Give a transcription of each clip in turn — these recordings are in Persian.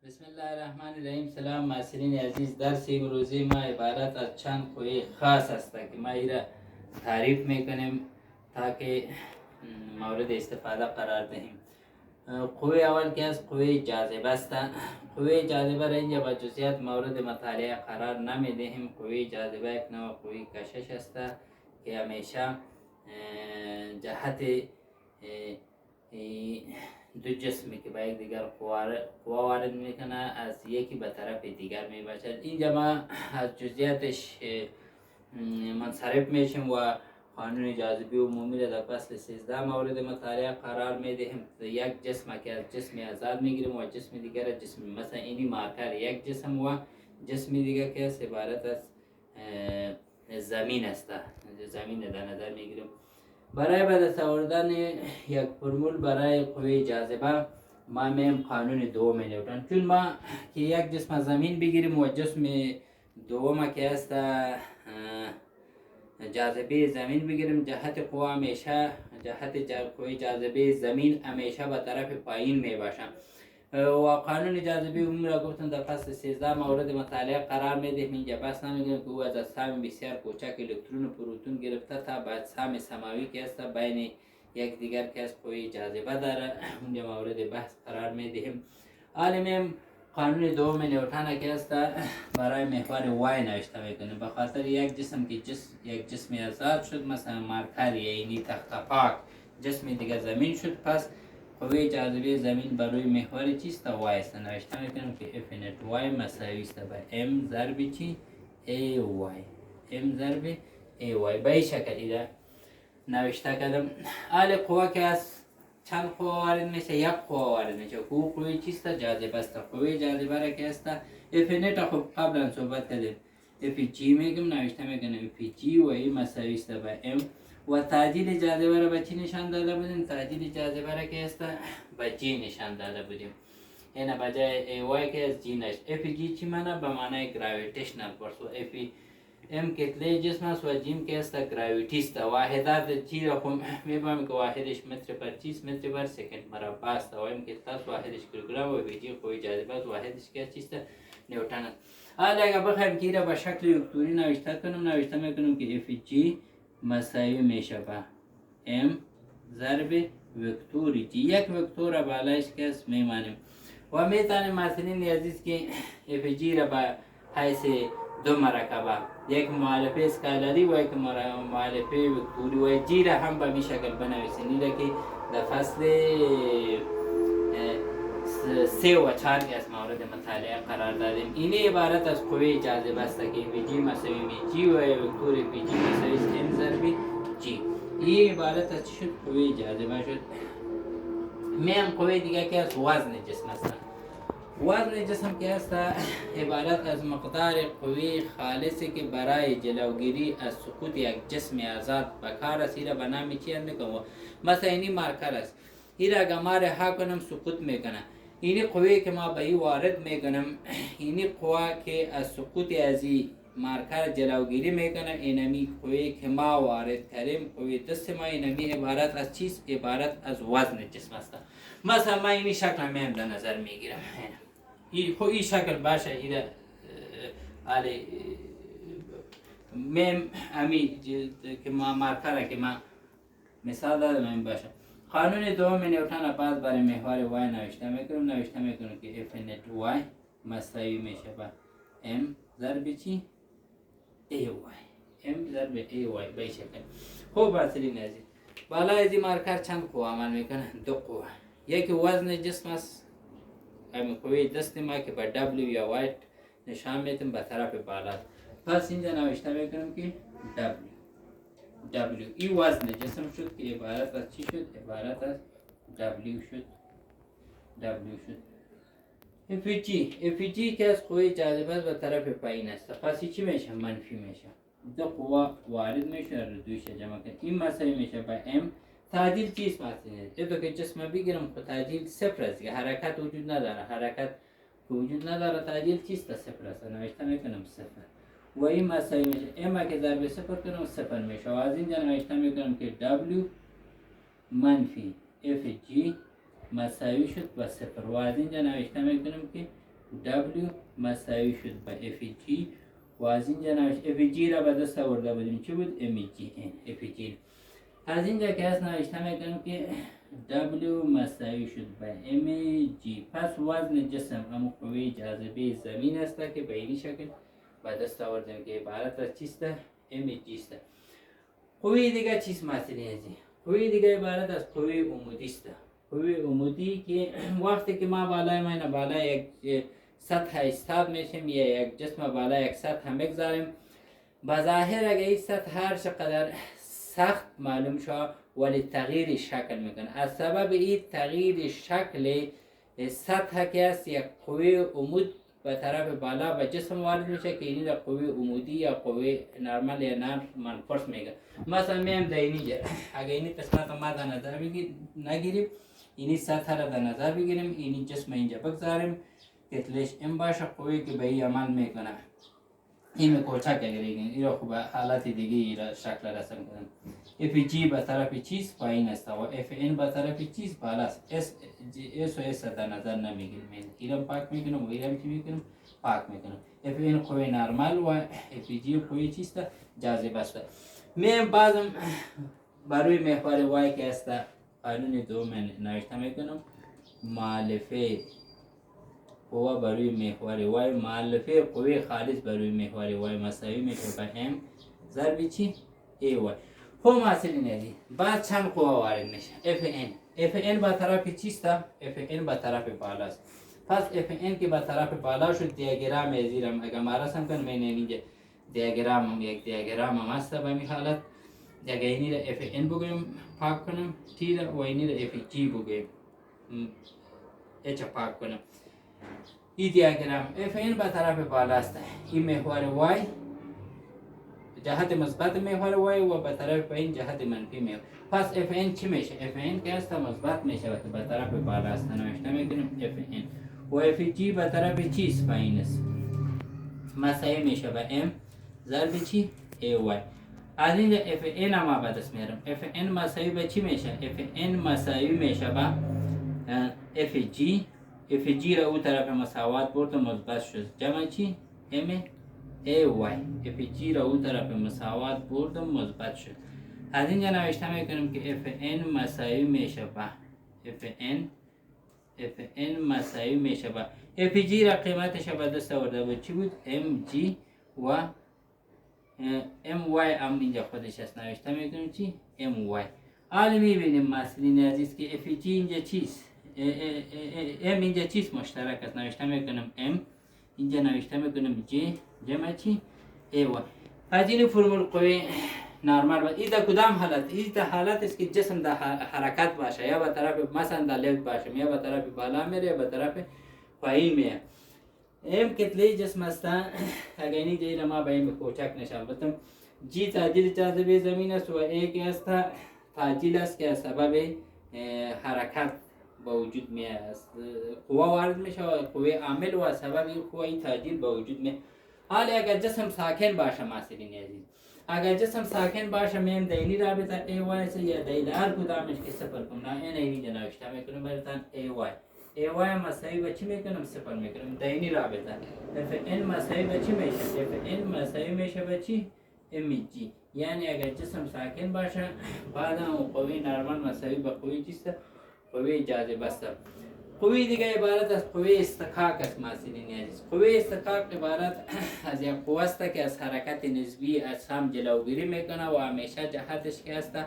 बिस्मिल्लाहिर्रहमानिर्रहीम। सलाम नाज़रीन अजीज़, दर्स इमरोज़ी मा इबारत از چند خوی خاص است که ما ایره تعریف میکنیم تا که مورد استفاده قرار دهیم. قوه اول که از قوه جاذبه است. قوه جاذبه را اینجا با جزئیات مورد مطالعه قرار نمیدهیم. قوه جاذبه یک نوع قوه کشش است که همیشه جهت دو جسمی که با یک دیگر قوا وارد میکنه از یکی به طرف دیگر میباشد. اینجا ما از جزئیاتش منصرف میشیم و قانون جاذبه عمومی را در فصل 13 مورد مطالعه قرار میدهیم. یک جسم که از جسمی آزاد میگیریم و جسم دیگر از جسم، مثلا اینی مارکر یک جسم و جسم دیگر که است عبارت از زمین است. زمین در نظر میگیریم. برای به دست آوردن یک فرمول برای قوه جاذبه ما میم قانون دوم نیوتن. چون ما که یک جسم زمین بگیریم و جسم دوم که است جاذبه زمین بگیریم، جهت قوه همیشه قوه جاذبه زمین همیشه به طرف پایین می باشه و قانون جاذبه عمومی را گفتم در فصل 13 مورد مطالعه قرار میدهیم. اینجا بس نمیگیم که او از اجسام بسیار کوچک الکترون و پروتون گرفته تا به اجسام سماوی که است بین یک دیگر که از قوه جاذبه داره، اونجا مورد بحث قرار میدهیم. حالا قانون دوم نیوتن که است برای محور وای نوشته میکنیم. به خاطر یک جسم که یک جسم آزاد شد، مثلا مارکر یعنی تخت پاک جسم دیگر زمین شد، پس قوه جاذبه زمین بر روی محور چیست؟ وای است. نوشته میکنیم که اف نت وای مساوی است با ام ضرب چی؟ ای وای. ام ضرب ای وای. به این شکل ایده نوشته کردم. حال قوه که از چند قوه وارد میشه؟ یک قوه وارد میشه. قوه چیست؟ جاذبه است. قوه جاذبه را که است اف نت خب قبلا صحبت کردیم. اف جی میگم، نوشته میکنم اف جی و ای مساوی است با ام و تعجیل جاذبه را به چی نشان داده بودیم؟ تعجیل جاذبه را که است به جی نشان داده بودیم. این بجای ای وای که از جی نشد. اف جی چی معنی؟ به معنی گراویتیشنل فورس. و اف ام کتله جسم است و جیم که است گراویتی است. واحدات چی را خب میفهمیم که واحدش متر پر چیست؟ متر پر سکند مربع است. و ام کتله است واحدش کیلوگرم و اف جی قوه جاذبه است واحدش که چیست؟ نیوتن است. حالا اگر بخوایم که را به شکل وکتوری نوشته کنیم، نوشته میکنیم که اف جی مساوی میشه با ام ضرب وکتوری جی. یک وکتور را بالایش که است میمانیم و میتونیم مثلا عزیز که اف جی را به حیث دو مرکبه، یک مؤلفه اسکالاری و یک مؤلفه وکتوری و جی را هم به می شکل بنویسیم. این که در فصل 3 و 4 از مورد مطالعه قرار دادیم. این عبارت از قوه جاذبه است که اف جی مساوی می جی و وکتور اف جی مساوی ام ضرب جی. این عبارت از چی شد؟ قوه جاذبه شد. میم قوه دیگه که از وزن جسم است. وزن جسم که است عبارت از مقدار قوه خالصی که برای جلوگیری از سقوط یک جسم آزاد به کار است. این را به نام چی میگم؟ مثلا اینی مارکر است. این را اگر ما رها کنم سقوط میکنه. اینی قوه که ما به این وارد میکنم، اینی قوه که از سقوط از مارکر جلوگیری میکنه، اینمی قوه که ما وارد کردیم قوه دست ما، اینمی عبارت از چیست؟ عبارت از وزن جسم است. مثلا ما اینی شکل میم در نظر میگیرم. این شکل باشه. ایده آلی میم امی که ما مارکره که ما مثال دادم این باشه. قانون دوم نیوتن بعد برای محور وای نوشته میکنم که اف نت وای مساوی میشه با ام ضرب چی؟ ای وای. ام ضرب ای وای به شکل. خوب اصلی نزید. بالا از این مارکر چند قوه عمل میکنه؟ دو قوه. یکی وزن جسم است، همین قوه دست ما که با دبلیو یا وایت نشان میتیم به طرف بالا. پس اینجا نوشته میکنم که دبلیو ای وزن جسم شد که عبارت از چی شد؟ عبارت از دبلیو شد. اف جی که از قوه جاذبه به طرف پایین است، پس چی میشه؟ منفی میشه. دو قوه وارد میشه رو دویش جمع کنیم. این مساوی میشه با ام. تعجیل چیست مثلا؟ تو که جسم بگیرم خود تعجیل صفر است. حرکت وجود نداره. حرکت وجود نداره، تعجیل چیست؟ صفر است. نوشته میکنم صفر. و این مساوی میشه ام که ضرب صفر کنم صفر میشه. و از اینجا نوشته میکنم که دبلیو منفی اف جی مساوی شد با صفر. و از اینجا نوشته میکنم که W مساوی شد با FG و از اینجا نوشت FG را به دست آورده بودیم چی بود؟ FG. از اینجا که هست نوشته میکنم که W مساوی شد با mg. پس وزن جسم اما قوه جاذبه زمین است که به این شکل به دست آوردیم که عبارت از چیست؟ mg است. قوه دیگه چیست مثلا ازی؟ قوه دیگه عبارت از قوه عمودی است. قوه عمودی که وقتی که ما بالای ما بالای یک سطح ایستاد میشیم یا یک جسم بالای یک سطح بگذاریم، بظاهر اگه این سطح هر چقدر سخت معلوم شد ولی تغییر شکل میکنه. از سبب این تغییر شکل سطح که است یک قوه عمود به طرف بالا به جسم وارد میشه که اینی را قوه عمودی یا قوه نرمال یا نرم فرس میگه. مثلا میم در اینجا اگه اینی قسمت ما در نظر نگیریم، اینی سطح را در نظر بگیریم، اینی جسم اینجا بگذاریم کتلش این باشه، قوه که به این عمل میکنه این کوچک اگر این را خوب حالت دیگه ای را شکل رسم کنم. FG به طرف چیز پایین است و FN به طرف چیز بالا است. S و S در نظر نمیگیریم، اینم پاک میکنم و اینم چی میکنم؟ پاک میکنم. FN قوه نرمال و FG قوه چیست؟ جاذبه است. من بعضم برای محور وای که است قانون دوم نوشته میکنم مؤلفه قوه برای محور وای، مؤلفه قوه خالص برای محور وای مساوی میشه با M ضرب چی؟ AY. خب مثلا ندی بعد چند قوه وارد میشه؟ FN با طرف چیست؟ FN با طرف بالا است. پس FN که با طرف بالا شد دیاگرام ازیرم اگر ما رسم کنم این اینجا دیاگرام هم یک دیاگرام هم هست به این حالت. اگر اینی را FN بگویم پاک کنم T را و اینی را FG بگویم H پاک کنم. این دیاگرام FN به طرف بالا است. این محور Y جهت مثبت محور Y و به طرف پایین جهت منفی محور. پس FN چی میشه؟ FN که است مثبت میشه و به طرف بالا است نوشته میکنیم FN و FG به طرف چیز پایین است مساوی میشه با M ضرب چی؟ AY. از اینجا FN ما به دست میارم. FN مساوی به چی میشه؟ FN مساوی میشه با FG را او طرف مساوات برد و مثبت شد جمع چی؟ M AY. FG را او طرف مساوات برد و مثبت شد. از اینجا نوشته میکنیم که FN مساوی میشه با FN مساوی میشه با FG را قیمتش به دست آورده بود چی بود؟ MG و MY هم اینجا خودش است نوشته میکنیم چی؟ MY. حالا میبینیم مثلا عزیز که FG اینجا چیست؟ M اینجا چیست مشترک است نوشته میکنم M اینجا نوشته میکنم J جمع چی؟ AY. از این فرمول قوه نرمال این در کدام حالت؟ این در حالت است که جسم در حرکت باشه یا به طرف مثلا در لفت باشه یا به طرف بالا میره یا به طرف پایین میره. M کتله جسم است. اگر این دیگه ما به این کوچک نشان بدم G تعجیل جاذبه زمین است و A که است تعجیل است که سبب حرکت با وجود می است. قوه وارد میشه و قوه عامل و سبب این قوه تعجیل با وجود می. حالا اگر جسم ساکن باشه مثلا عزیز اگر جسم ساکن باشه میم دینی رابطه AY یا دیل هر کدامش که صفر کنم نه اینجا نوشته میکنم براتون AY مساوی به چی میکنم؟ صفر میکنم دینی رابطه. FN مساوی به چی میشه؟ FN مساوی میشه به چی؟ MG. یعنی اگر جسم ساکن باشه بعد هم قوه نرمال مساوی به قوه چیست؟ قوه جاذبه است. قوه دیگه عبارت از قوه استکاک است مثلا عزیز. قوه استکاک عبارت از یک قوه است که از حرکت نسبی اجسام جلوگیری میکنه و همیشه جهتش که است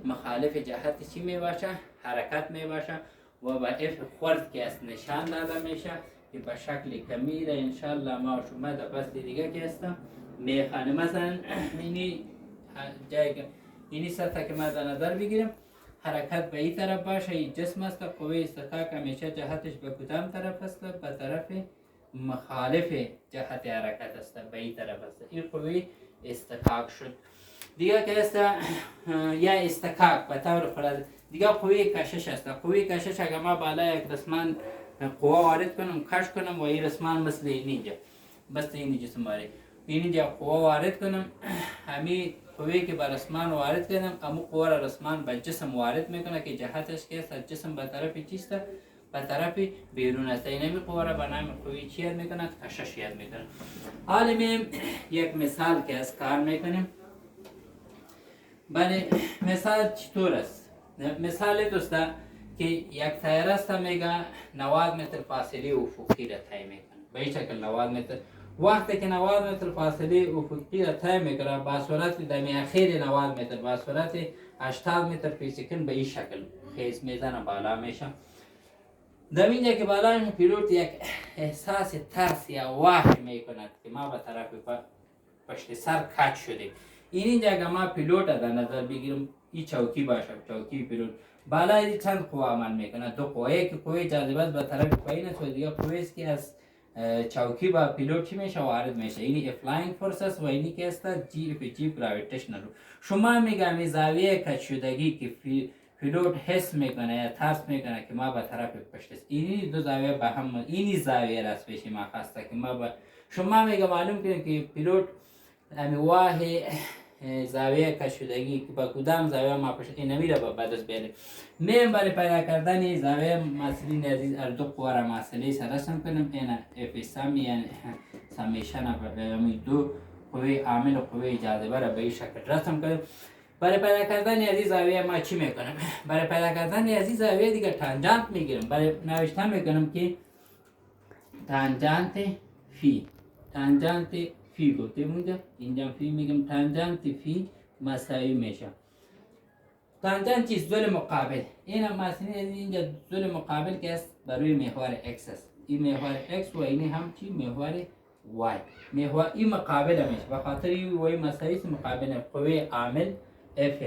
مخالف جهت چی میباشه؟ حرکت میباشه و با F خورد که است نشان داده میشه که به شکل کمی را انشالله ما شما در فصل دیگه که است میخوانیم. مثلا اینی سطح که ما در نظر بگیریم حرکت به این طرف باشه این جسم است قوه استکاک همیشه جهتش به کدام طرف است؟ به طرف مخالف جهت حرکت است به این طرف است. این قوه استکاک شد. دیگه که است یا استکاک به طور خلاص دیگه قوه کشش است. قوه کشش اگر ما بالا یک رسمان قوه وارد کنم کش کنم و این رسمان مثل اینجا بس این جسم وارد اینجا قوه وارد کنم همین قوه که بر رسمان وارد کنم امو قوه را رسمان به جسم وارد میکنه که جهتش که است جسم به طرف چیست؟ به طرف بیرون است. این قوه را به نام قوه چی یاد میکنند؟ کشش یاد میکنند. حالا میم یک مثال که از کار میکنیم. بله مثال چطور است؟ مثال دوستا که یک تایر است میگه 90 متر فاصله افقی را طی میکنه. به این شکل 90 متر. وقتی که 90 متر فاصله افقی را طی میکنه با سرعت در اخیر 90 متر با سرعت 80 متر فی سکند به این شکل خیز میزنه بالا میشه. در اینجا که بالا میشه پیلوت یک احساس ترس یا وحش میکند که ما به طرف پشت سر کج شدیم. اینجا که ما پیلوت در نظر بگیرم این چوکی باشه، چوکی پیلوت بالا این چند قوه عمل میکنه؟ دو قوه که قوه جاذبه به طرف پایین است و دیگه قوه است که از چوکی با پیلوت چی میشه؟ وارد میشه. اینی فلاینگ فورس است و اینی که است جی گراویتیشنال. شما میگم این زاویه کج شدگی که پیلوت حس میکنه یا ترس میکنه که ما به طرف پشت است، اینی دو زاویه به هم، اینی زاویه راست پیش ما خواسته که ما شما میگم معلوم کنید که پیلوت واه زاویه کشیدگی که با کدام زاویه ما پشت این نمیره با دست بیاره. میم برای پیدا کردن زاویه مسئله عزیز از دو قوه را مسئله سرسم کنم. این اف سم یعنی سمیشن دو قوه عامل و قوه جاذبه را به این شکل رسم کنیم. برای پیدا کردن عزیز زاویه ما چی میکنم؟ برای پیدا کردن عزیز زاویه دیگه تانجانت میگیرم. برای نوشتن میکنم که تانجانت فی، تانجانت فی گفتیم اونجا، اینجا فی میگم. تانجانت فی مساوی میشه. تانجانت چیست؟ ضلع مقابل. این هم مثلا اینجا ضلع مقابل که است بروی محور x است. این محور x و این هم چی؟ محور y. محور این مقابل میشه. به خاطر این و این مساوی است مقابل قوه عامل F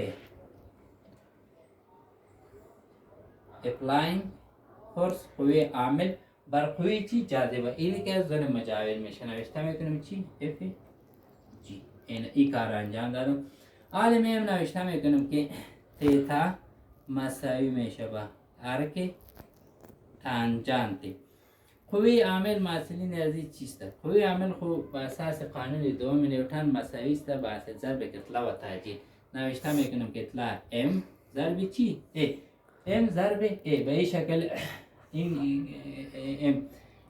applying force قوه عامل بر قوه چی؟ جاذبه. اینی که از ضلع مجاور میشه. نوشته میکنم چی؟ F G. این کار انجام دادم. حالا میم نوشته میکنم که تیتا مساوی میشه با ارک تانجانت. قوه عامل مسئله عزیز چیست؟ قوه عامل خوب با اساس قانون دوم نیوتن مساوی است با اساس ضرب کتله و تعجیل. نوشته میکنم کتله M ضرب چی؟ A. M ضرب A به این شکل. این M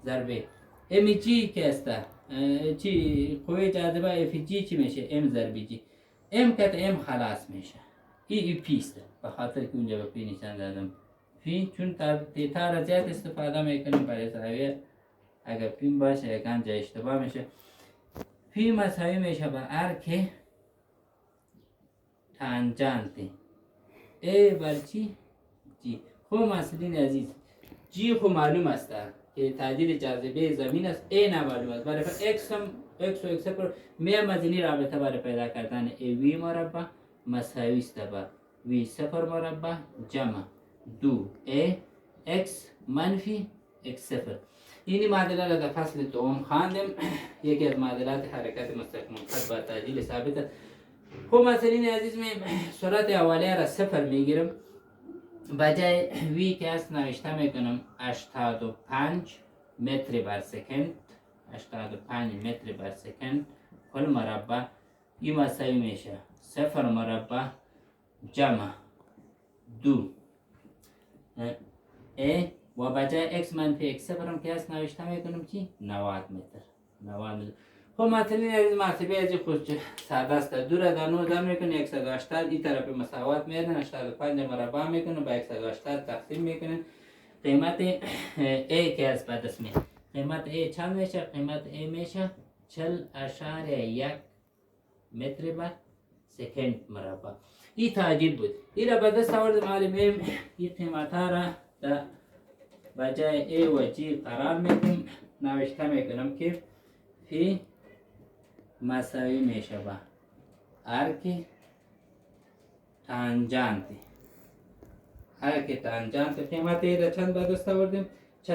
ضرب M چی که است؟ چی قوه جاذبه F G چی میشه؟ M ضرب G. M کت M خلاص میشه. ای پی است. به خاطر که اونجا به پی نشان دادم. پی چون تیتا را زیاد استفاده میکنیم برای زاویه، اگر پی باشه یکم جای اشتباه میشه. پی مساوی میشه با ارک تانجانت ای بر چی؟ جی. خوب مسئولین عزیز جی خو معلوم است که تعدیل جاذبه زمین است. ای نمعلوم است. برای اکس هم اکس و اکس پر میم از این رابطه برای پیدا کردن ای وی مربع مساوی است با وی صفر مربع جمع دو ای اکس منفی اکس صفر. این معادله را در فصل دوم خواندیم. یکی از معادلات حرکت مستقیم خط با تعدیل ثابت است. خب مسئولین عزیز می سرعت اولیه را صفر میگیرم. بجای وی که است نوشته میکنم 85 متر بر سکند. 85 متر بر سکند کل مربع. این مساوی میشه صفر مربع جمع دو ای و بجای x منفی x صفر هم که است نوشته میکنم چی؟ 90 متر. 90 متر. خب مثلا از مرتبه از خود ساده است. دور از 9 ضرب میکنه 180. این طرف مساوات میادن 85 مربع میکنه با 180 تقسیم میکنه. قیمت a که است بعد است میاد. قیمت a چند میشه؟ قیمت a میشه 40.1 متر بر سکند مربع. این تعجیل بود. این را به دست آوردم. معلومیم این قیمت ها را در بجای A و G قرار میدیم. نوشته میکنم که فی مساوی میشه با ارک تانجانت. ارک تانجانت قیمت ای را چند به دست آوردیم؟ 40.1.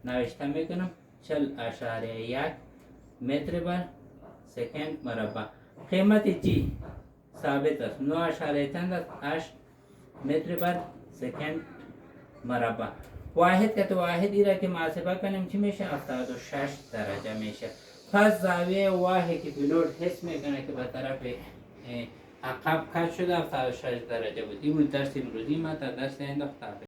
نوشته میکنم 40.1 متر بر سکند مربع. قیمت G ثابت است. 9.8 است 8 متر بر سکند مربع. واحد که تو واحد ای را که محاسبه کنیم چی میشه؟ 76 درجه میشه. پس زاویه واحد که پیلوت حس میکنه که به طرف عقب کج شده 76 درجه بود. این بود درس امروزی ما. تا درس آینده خداحافظ.